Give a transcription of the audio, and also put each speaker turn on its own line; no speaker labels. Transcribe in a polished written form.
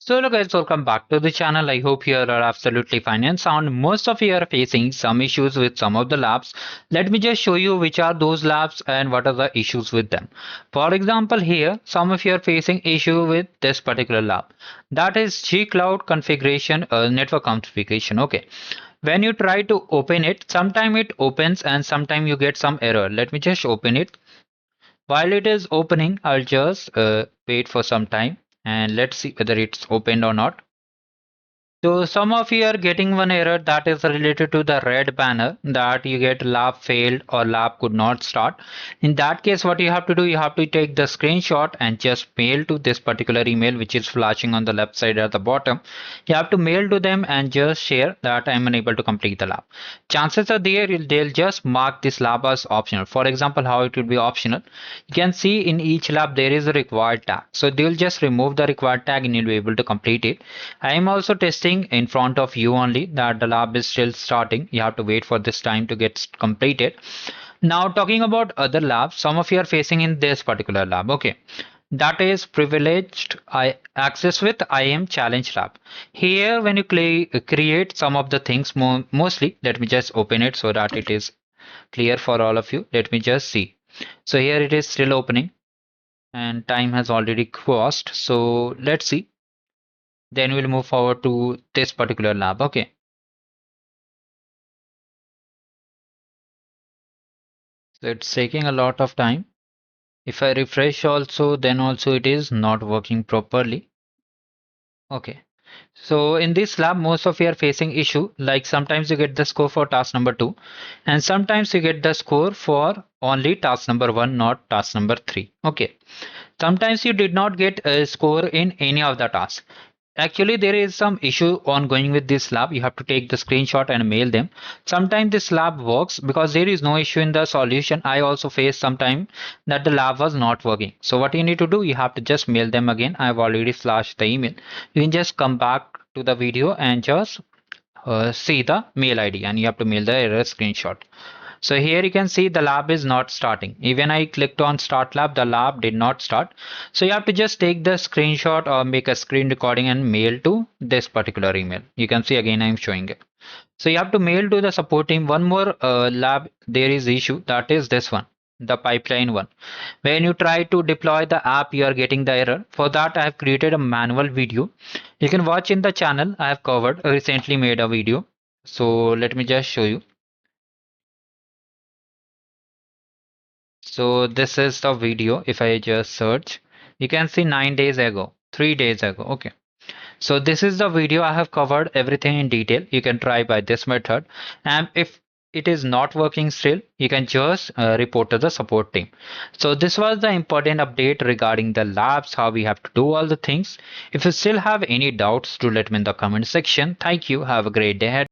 So hello guys, welcome back to the channel. I hope you are absolutely fine and sound. Most of you are facing some issues with some of the labs. Let me just show you which are those labs and what are the issues with them. For example, here some of you are facing issue with this particular lab. That is G-Cloud configuration, network configuration. Okay. When you try to open it, sometime it opens and sometime you get some error. Let me just open it. While it is opening, I'll just wait for some time and let's see whether it's opened or not. So some of you are getting one error that is related to the red banner that you get lab failed or lab could not start. In that case, what you have to do, you have to take the screenshot and just mail to this particular email which is flashing on the left side at the bottom. You have to mail to them and just share that I'm unable to complete the lab. Chances are there they'll just mark this lab as optional. For example, how it will be optional. You can see in each lab there is a required tag. So they'll just remove the required tag and you'll be able to complete it. I am also testing in front of you only that the lab is still starting. You have to wait for this time to get completed. Now talking about other labs, some of you are facing in this particular lab. Okay. That is privileged access with IAM challenge lab. Here when you create some of the things mostly, let me just open it so that it is clear for all of you. Let me just see. So here it is still opening and time has already crossed. So let's see. Then we'll move forward to this particular lab. Okay. So it's taking a lot of time. If I refresh also, then also it is not working properly. Okay. So in this lab, most of you are facing issue like sometimes you get the score for task number 2 and sometimes you get the score for only task number 1, not task number 3. Okay. Sometimes you did not get a score in any of the tasks. Actually, there is some issue ongoing with this lab. You have to take the screenshot and mail them. Sometimes this lab works because there is no issue in the solution. I also faced sometime that the lab was not working. So what you need to do, you have to just mail them again. I've already flashed the email. You can just come back to the video and just see the mail ID and you have to mail the error screenshot. So here you can see the lab is not starting. Even I clicked on start lab, the lab did not start. So you have to just take the screenshot or make a screen recording and mail to this particular email. You can see again I'm showing it. So you have to mail to the support team. One more lab there is issue, that is this one, the pipeline one. When you try to deploy the app, you are getting the error. For that I have created a manual video. You can watch in the channel. I have covered, recently made a video. So let me just show you. So this is the video. If I just search, you can see 9 days ago, 3 days ago. Okay. So this is the video. I have covered everything in detail. You can try by this method. And if it is not working still, you can just report to the support team. So this was the important update regarding the labs, how we have to do all the things. If you still have any doubts, do let me in the comment section. Thank you. Have a great day ahead.